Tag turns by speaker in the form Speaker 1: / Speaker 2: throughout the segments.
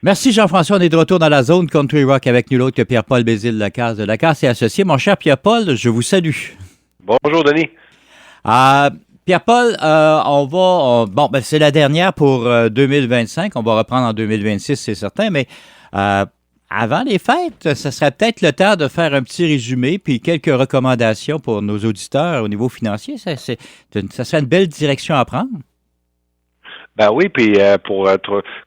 Speaker 1: Merci Jean-François, on est de retour dans la zone Country Rock avec nul autre que Pierre-Paul Bézile-Lacasse de Lacasse et Associés. Mon cher Pierre-Paul, je vous salue.
Speaker 2: Bonjour, Denis.
Speaker 1: Pierre-Paul, c'est la dernière pour 2025. On va reprendre en 2026, c'est certain, mais avant les fêtes, ça serait peut-être le temps de faire un petit résumé puis quelques recommandations pour nos auditeurs au niveau financier. Ça serait une belle direction à prendre.
Speaker 2: Ben oui, puis pour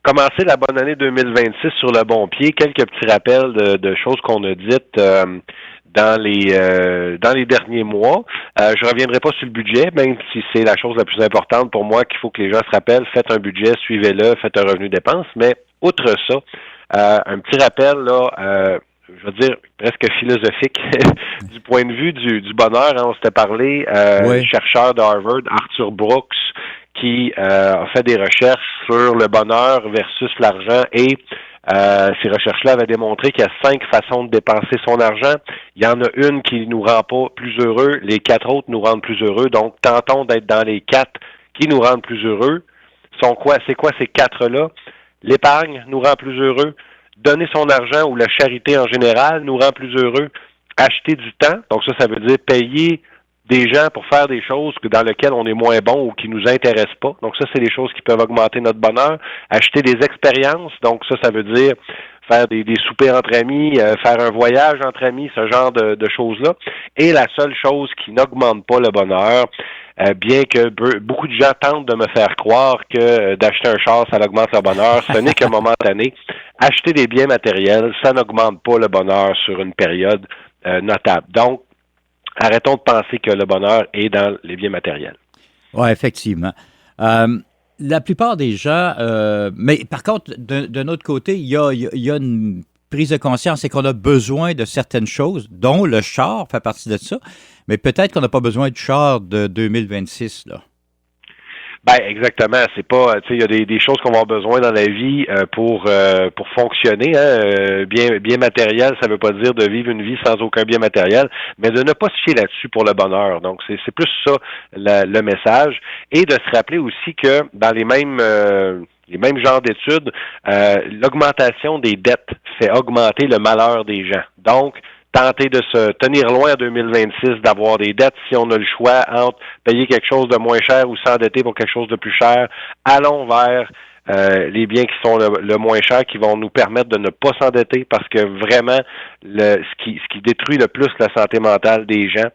Speaker 2: commencer la bonne année 2026 sur le bon pied, quelques petits rappels de choses qu'on a dites dans les derniers mois. Je reviendrai pas sur le budget, même si c'est la chose la plus importante pour moi qu'il faut que les gens se rappellent. Faites un budget, suivez-le, faites un revenu-dépense. Mais outre ça, un petit rappel là. Je veux dire, presque philosophique, du point de vue du bonheur. Hein, on s'était parlé,
Speaker 1: oui.
Speaker 2: Chercheur de Harvard, Arthur Brooks, qui a fait des recherches sur le bonheur versus l'argent et ces recherches-là avaient démontré qu'il y a 5 façons de dépenser son argent. Il y en a une qui nous rend pas plus heureux, les 4 autres nous rendent plus heureux. Donc, tentons d'être dans les 4 qui nous rendent plus heureux. C'est quoi ces 4-là? L'épargne nous rend plus heureux. Donner son argent ou la charité en général nous rend plus heureux. Acheter du temps, donc ça veut dire payer des gens pour faire des choses dans lesquelles on est moins bon ou qui nous intéressent pas. Donc ça, c'est des choses qui peuvent augmenter notre bonheur. Acheter des expériences, donc ça veut dire faire des soupers entre amis, faire un voyage entre amis, ce genre de choses-là. Et la seule chose qui n'augmente pas le bonheur, bien que beaucoup de gens tentent de me faire croire que d'acheter un char, ça augmente le bonheur, ce n'est que momentané. Acheter des biens matériels, ça n'augmente pas le bonheur sur une période notable. Donc, arrêtons de penser que le bonheur est dans les biens matériels.
Speaker 1: Oui, effectivement. La plupart des gens, mais par contre, d'un autre côté, il y a une prise de conscience, c'est qu'on a besoin de certaines choses, dont le char fait partie de ça, mais peut-être qu'on n'a pas besoin du char de 2026, là.
Speaker 2: Ben exactement, c'est pas, tu sais, il y a des choses qu'on va avoir besoin dans la vie pour fonctionner. Hein, bien matériel, ça veut pas dire de vivre une vie sans aucun bien matériel, mais de ne pas se fier là-dessus pour le bonheur. Donc c'est plus ça le message, et de se rappeler aussi que dans les mêmes genres d'études, l'augmentation des dettes fait augmenter le malheur des gens. Donc tenter de se tenir loin en 2026 d'avoir des dettes si on a le choix entre payer quelque chose de moins cher ou s'endetter pour quelque chose de plus cher. Allons vers les biens qui sont le moins cher, qui vont nous permettre de ne pas s'endetter, parce que vraiment, ce qui détruit le plus la santé mentale des gens,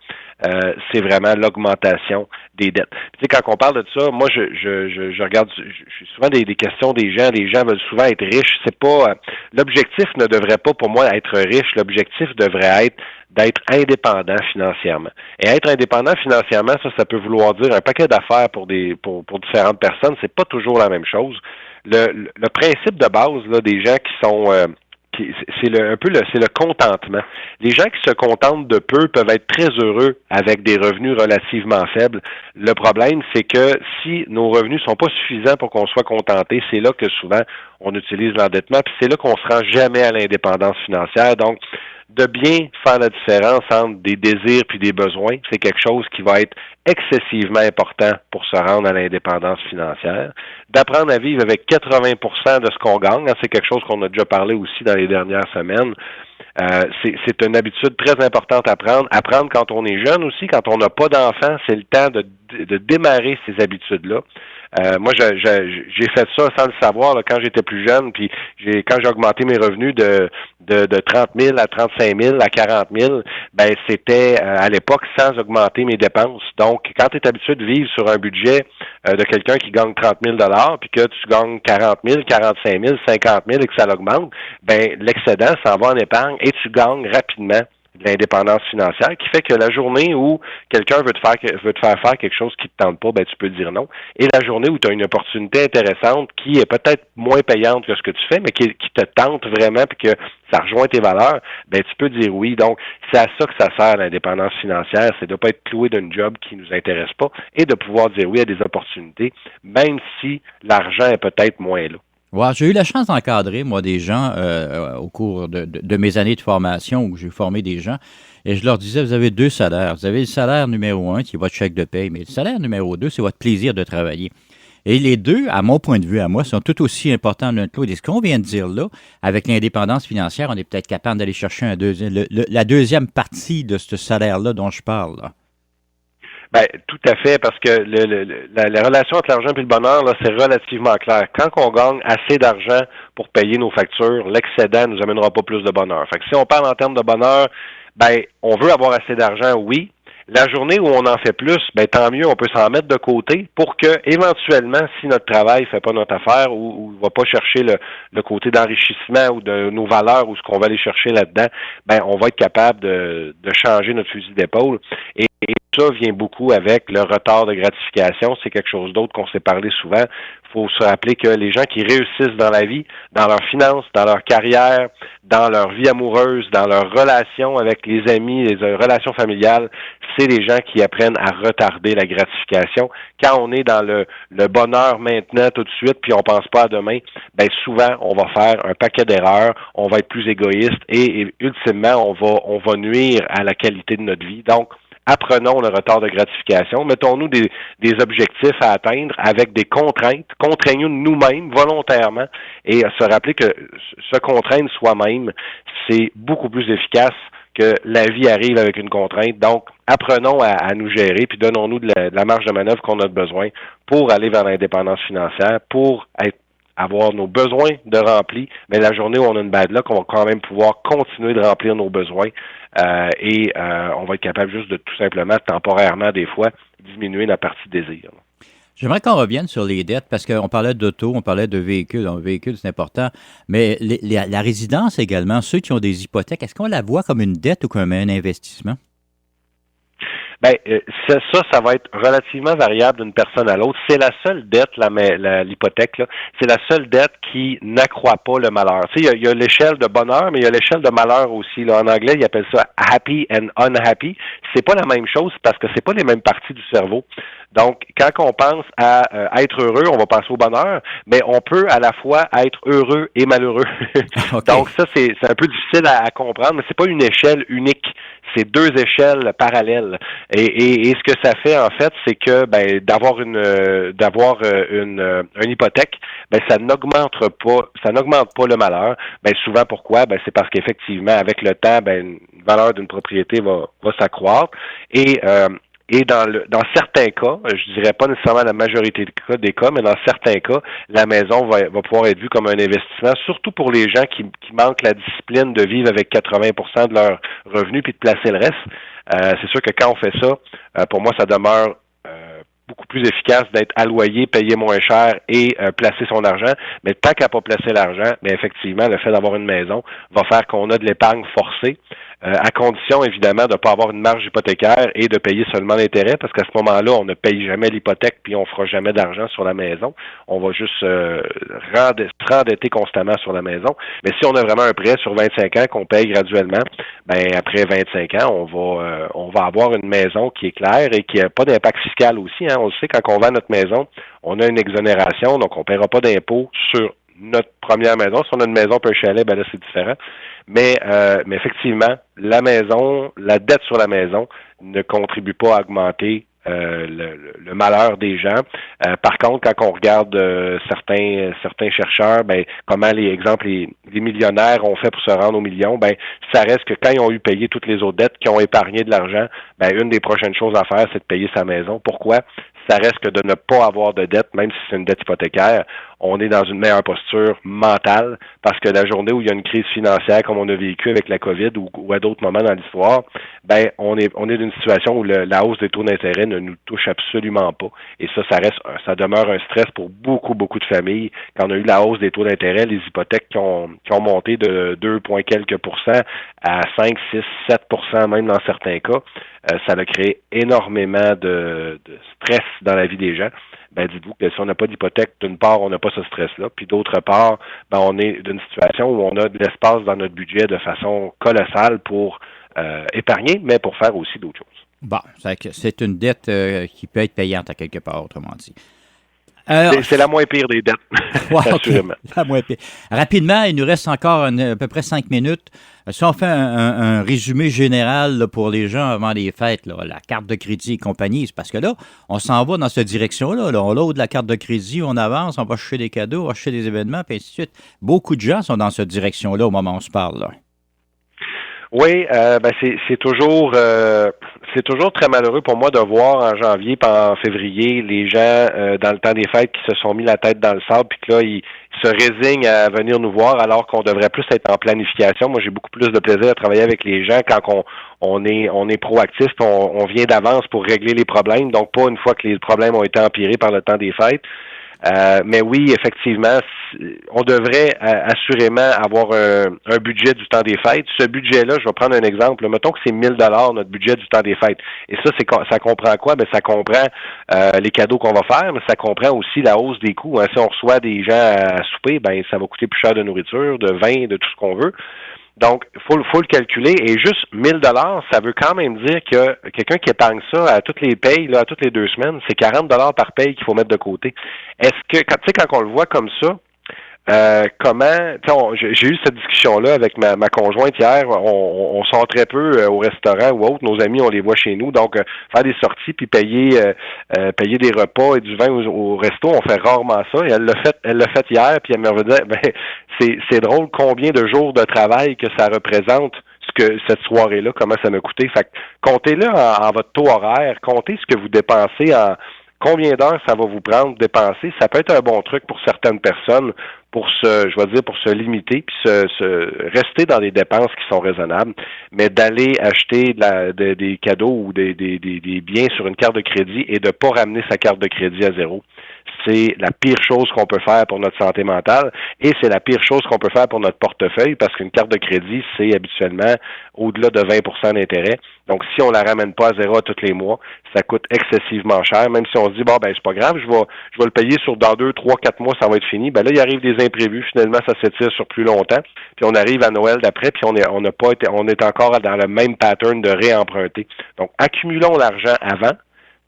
Speaker 2: c'est vraiment l'augmentation des dettes. Tu sais, quand on parle de ça, moi, je regarde, je suis souvent des questions des gens. Les gens veulent souvent être riches. C'est pas l'objectif ne devrait pas pour moi être riche. L'objectif devrait être d'être indépendant financièrement. Et être indépendant financièrement, ça peut vouloir dire un paquet d'affaires pour différentes personnes. C'est pas toujours la même chose. Le principe de base là, des gens qui sont c'est le contentement. Les gens qui se contentent de peu peuvent être très heureux avec des revenus relativement faibles. Le problème, c'est que si nos revenus sont pas suffisants pour qu'on soit contenté, c'est là que souvent on utilise l'endettement, puis c'est là qu'on se rend jamais à l'indépendance financière. Donc, de bien faire la différence entre des désirs puis des besoins, c'est quelque chose qui va être excessivement important pour se rendre à l'indépendance financière. D'apprendre à vivre avec 80% de ce qu'on gagne, hein, c'est quelque chose qu'on a déjà parlé aussi dans les dernières semaines. C'est une habitude très importante à prendre. Apprendre quand on est jeune aussi, quand on n'a pas d'enfants, c'est le temps de démarrer ces habitudes-là. Moi, j'ai fait ça sans le savoir là, quand j'étais plus jeune, puis quand j'ai augmenté mes revenus de 30 000 à 35 000 à 40 000, ben c'était à l'époque sans augmenter mes dépenses. Donc, quand tu es habitué de vivre sur un budget de quelqu'un qui gagne 30 000 puis que tu gagnes 40 000, 45 000, 50 000 et que ça l'augmente, ben l'excédent s'en va en épargne et tu gagnes rapidement de l'indépendance financière, qui fait que la journée où quelqu'un veut te faire faire quelque chose qui te tente pas, ben tu peux dire non. Et la journée où tu as une opportunité intéressante qui est peut-être moins payante que ce que tu fais, mais qui te tente vraiment puis que ça rejoint tes valeurs, ben tu peux dire oui. Donc, c'est à ça que ça sert l'indépendance financière, c'est de ne pas être cloué d'un job qui nous intéresse pas et de pouvoir dire oui à des opportunités, même si l'argent est peut-être moins là.
Speaker 1: Ouais, j'ai eu la chance d'encadrer, moi, des gens au cours de mes années de formation où j'ai formé des gens. Et je leur disais, vous avez 2 salaires. Vous avez le salaire numéro 1, qui est votre chèque de paye, mais le salaire numéro 2, c'est votre plaisir de travailler. Et les deux, à mon point de vue, à moi, sont tout aussi importants l'un que l'autre. Et ce qu'on vient de dire là, avec l'indépendance financière, on est peut-être capable d'aller chercher la deuxième partie de ce salaire-là dont je parle. Là.
Speaker 2: Ben, tout à fait, parce que la relation entre l'argent et le bonheur, là, c'est relativement clair. Quand on gagne assez d'argent pour payer nos factures, l'excédent nous amènera pas plus de bonheur. Fait que si on parle en termes de bonheur, ben, on veut avoir assez d'argent, oui. La journée où on en fait plus, ben tant mieux, on peut s'en mettre de côté pour que, éventuellement, si notre travail fait pas notre affaire ou va pas chercher le côté d'enrichissement ou de nos valeurs ou ce qu'on va aller chercher là-dedans, ben on va être capable de changer notre fusil d'épaule. Et ça vient beaucoup avec le retard de gratification. C'est quelque chose d'autre qu'on s'est parlé souvent. Il faut se rappeler que les gens qui réussissent dans la vie, dans leurs finances, dans leur carrière, dans leur vie amoureuse, dans leurs relations avec les amis, les relations familiales, c'est les gens qui apprennent à retarder la gratification. Quand on est dans le bonheur maintenant, tout de suite, puis on pense pas à demain, ben souvent, on va faire un paquet d'erreurs, on va être plus égoïste et ultimement, on va nuire à la qualité de notre vie. Donc, apprenons le retard de gratification, mettons-nous des objectifs à atteindre avec des contraintes, contraignons nous-mêmes volontairement et se rappeler que se contraindre soi-même, c'est beaucoup plus efficace que la vie arrive avec une contrainte. Donc, apprenons à nous gérer, puis donnons-nous de la marge de manœuvre qu'on a besoin pour aller vers l'indépendance financière, pour avoir nos besoins de remplis, mais la journée où on a une bad luck, on va quand même pouvoir continuer de remplir nos besoins et on va être capable juste de tout simplement, temporairement des fois, diminuer la partie désir.
Speaker 1: J'aimerais qu'on revienne sur les dettes parce qu'on parlait d'auto, on parlait de véhicules. Un véhicule, c'est important. Mais la résidence également, ceux qui ont des hypothèques, est-ce qu'on la voit comme une dette ou comme un investissement?
Speaker 2: Ben, ça va être relativement variable d'une personne à l'autre. C'est la seule dette, l'hypothèque, là, c'est la seule dette qui n'accroît pas le malheur. Tu sais, il y a l'échelle de bonheur, mais il y a l'échelle de malheur aussi. Là. En anglais, ils appellent ça happy and unhappy. C'est pas la même chose parce que c'est pas les mêmes parties du cerveau. Donc, quand on pense à être heureux, on va penser au bonheur, mais on peut à la fois être heureux et malheureux. Okay. Donc, ça, c'est un peu difficile à comprendre, mais c'est pas une échelle unique. C'est deux échelles parallèles. Et ce que ça fait, en fait, c'est que d'avoir une hypothèque, ça n'augmente pas le malheur. Souvent, pourquoi? C'est parce qu'effectivement, avec le temps, une valeur d'une propriété va s'accroître. Et dans certains cas, je dirais pas nécessairement la majorité des cas, mais dans certains cas, la maison va pouvoir être vue comme un investissement, surtout pour les gens qui manquent la discipline de vivre avec 80% de leurs revenus puis de placer le reste. C'est sûr que quand on fait ça, pour moi, ça demeure beaucoup plus efficace d'être à loyer, payer moins cher et placer son argent. Mais tant qu'à pas placer l'argent, mais effectivement, le fait d'avoir une maison va faire qu'on a de l'épargne forcée, à condition, évidemment, de ne pas avoir une marge hypothécaire et de payer seulement l'intérêt, parce qu'à ce moment-là, on ne paye jamais l'hypothèque puis on fera jamais d'argent sur la maison. On va juste se rendetter constamment sur la maison. Mais si on a vraiment un prêt sur 25 ans qu'on paye graduellement, après 25 ans, on va avoir une maison qui est claire et qui n'a pas d'impact fiscal aussi. Hein. On le sait, quand on vend notre maison, on a une exonération, donc on ne paiera pas d'impôt sur notre première maison. Si on a une maison peu chalet, là, c'est différent. Mais effectivement, la dette sur la maison ne contribue pas à augmenter le malheur des gens. Par contre, quand on regarde certains chercheurs, comment les millionnaires ont fait pour se rendre aux millions, ça reste que quand ils ont eu payé toutes les autres dettes, qui ont épargné de l'argent, une des prochaines choses à faire, c'est de payer sa maison. Pourquoi? Ça reste que de ne pas avoir de dette, même si c'est une dette hypothécaire, on est dans une meilleure posture mentale parce que la journée où il y a une crise financière comme on a vécu avec la COVID ou à d'autres moments dans l'histoire, on est d'une situation où la hausse des taux d'intérêt ne nous touche absolument pas. Et ça demeure un stress pour beaucoup, beaucoup de familles. Quand on a eu la hausse des taux d'intérêt, les hypothèques qui ont monté de 2 points quelques pourcents à 5, 6, 7% même dans certains cas, ça a créé énormément de stress dans la vie des gens. Dites-vous que si on n'a pas d'hypothèque, d'une part, on n'a pas ce stress-là, puis d'autre part, on est d'une situation où on a de l'espace dans notre budget de façon colossale pour épargner, mais pour faire aussi d'autres choses.
Speaker 1: Bon, c'est une dette qui peut être payante à quelque part, autrement dit.
Speaker 2: C'est la moins pire des dettes,
Speaker 1: Wow,
Speaker 2: assurément.
Speaker 1: OK. La moins pire. Rapidement, il nous reste encore à peu près 5 minutes. Si on fait un résumé général là, pour les gens avant les fêtes, là, la carte de crédit et compagnie, c'est parce que là, on s'en va dans cette direction-là. Là. On load la carte de crédit, on avance, on va chercher des cadeaux, on va chercher des événements, puis ainsi de suite. Beaucoup de gens sont dans cette direction-là au moment où on se parle. Là.
Speaker 2: Oui, c'est toujours très malheureux pour moi de voir en janvier et en février les gens dans le temps des fêtes qui se sont mis la tête dans le sable puis que là ils se résignent à venir nous voir alors qu'on devrait plus être en planification. Moi, j'ai beaucoup plus de plaisir à travailler avec les gens quand on est proactif, on vient d'avance pour régler les problèmes, donc pas une fois que les problèmes ont été empirés par le temps des fêtes. Mais oui, effectivement, on devrait assurément avoir un budget du temps des fêtes. Ce budget-là, je vais prendre un exemple. Mettons que c'est 1 000 $ notre budget du temps des fêtes. Et ça comprend quoi? Ben, ça comprend les cadeaux qu'on va faire, mais ça comprend aussi la hausse des coûts. Hein. Si on reçoit des gens à souper, ben ça va coûter plus cher de nourriture, de vin, de tout ce qu'on veut. Donc, faut le calculer. Et juste 1 000 $, ça veut quand même dire que quelqu'un qui épargne ça à toutes les payes, là, à toutes les 2 semaines, c'est 40 $ par paye qu'il faut mettre de côté. Est-ce que, quand on le voit comme ça, j'ai eu cette discussion-là avec ma conjointe hier, on sort très peu au restaurant ou autre, nos amis, on les voit chez nous, donc faire des sorties puis payer des repas et du vin au resto, on fait rarement ça, et elle l'a fait hier, puis elle me dit, ben, c'est drôle combien de jours de travail que ça représente cette soirée-là, comment ça m'a coûté. Fait que comptez-le en votre taux horaire, comptez ce que vous dépensez combien d'heures ça va vous prendre de dépenser. Ça peut être un bon truc pour certaines personnes pour se limiter puis rester dans des dépenses qui sont raisonnables, mais d'aller acheter des cadeaux ou des biens sur une carte de crédit et de pas ramener sa carte de crédit à zéro. C'est la pire chose qu'on peut faire pour notre santé mentale et c'est la pire chose qu'on peut faire pour notre portefeuille parce qu'une carte de crédit, c'est habituellement au-delà de 20% d'intérêt. Donc, si on la ramène pas à zéro à tous les mois, ça coûte excessivement cher. Même si on se dit, bon, ben, c'est pas grave, je vais le payer dans 2, 3, 4 mois, ça va être fini. Ben là, il arrive des imprévus. Finalement, ça s'étire sur plus longtemps. Puis on arrive à Noël d'après, puis on est encore dans le même pattern de réemprunter. Donc, accumulons l'argent avant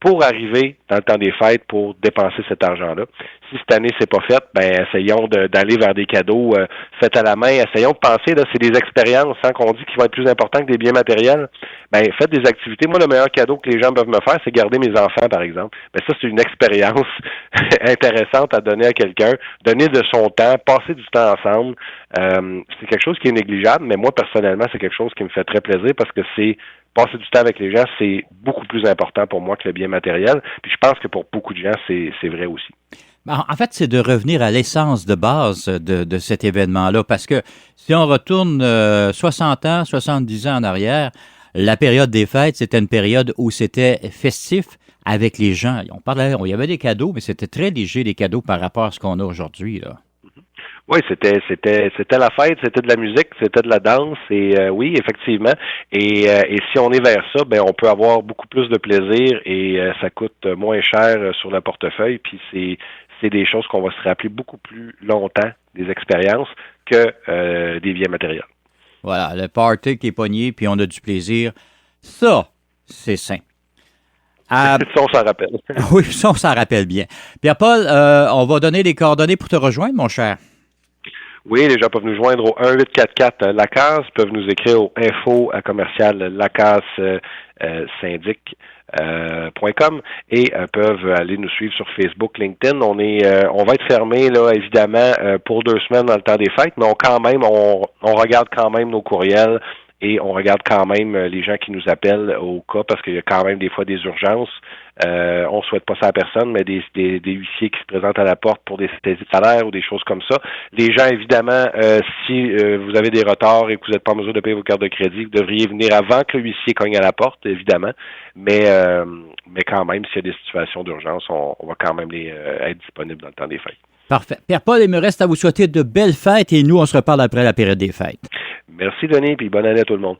Speaker 2: pour arriver dans le temps des fêtes pour dépenser cet argent-là. Si cette année c'est pas fait, ben essayons d'aller vers des cadeaux faits à la main. Essayons de penser, là, c'est des expériences qu'on dit qui vont être plus importants que des biens matériels. Ben faites des activités. Moi, le meilleur cadeau que les gens peuvent me faire, c'est garder mes enfants, par exemple. Ben ça, c'est une expérience intéressante à donner à quelqu'un. Donner de son temps, passer du temps ensemble. C'est quelque chose qui est négligeable, mais moi, personnellement, c'est quelque chose qui me fait très plaisir parce que passer du temps avec les gens, c'est beaucoup plus important pour moi que le bien matériel. Puis je pense que pour beaucoup de gens, c'est vrai aussi.
Speaker 1: En fait, c'est de revenir à l'essence de base de cet événement-là, parce que si on retourne 60 ans, 70 ans en arrière, la période des fêtes, c'était une période où c'était festif avec les gens. Il y avait des cadeaux, mais c'était très léger, les cadeaux, par rapport à ce qu'on a aujourd'hui, là.
Speaker 2: Oui, c'était la fête, c'était de la musique, c'était de la danse, et oui, effectivement. Et si on est vers ça, ben on peut avoir beaucoup plus de plaisir et ça coûte moins cher sur le portefeuille. Puis c'est des choses qu'on va se rappeler beaucoup plus longtemps, des expériences, que des biens matériels.
Speaker 1: Voilà, le party qui est pogné, puis on a du plaisir. Ça, c'est sain.
Speaker 2: Ça, on s'en rappelle.
Speaker 1: Oui, ça, on s'en rappelle bien. Pierre-Paul, on va donner les coordonnées pour te rejoindre, mon cher.
Speaker 2: Oui, les gens peuvent nous joindre au 1-844-LACASE, peuvent nous écrire au info@lacasesyndic.com et peuvent aller nous suivre sur Facebook, LinkedIn. On va être fermé là évidemment pour 2 semaines dans le temps des fêtes, mais on regarde quand même nos courriels et on regarde quand même les gens qui nous appellent au cas parce qu'il y a quand même des fois des urgences. On souhaite pas ça à personne, mais des huissiers qui se présentent à la porte pour des saisies de salaire ou des choses comme ça. Les gens, évidemment, si vous avez des retards et que vous n'êtes pas en mesure de payer vos cartes de crédit, vous devriez venir avant que le huissier cogne à la porte, évidemment. Mais quand même, s'il y a des situations d'urgence, on va quand même être disponible dans le temps des fêtes.
Speaker 1: Parfait. Pierre-Paul, il me reste à vous souhaiter de belles fêtes et nous, on se reparle après la période des fêtes.
Speaker 2: Merci, Denis, puis bonne année à tout le monde.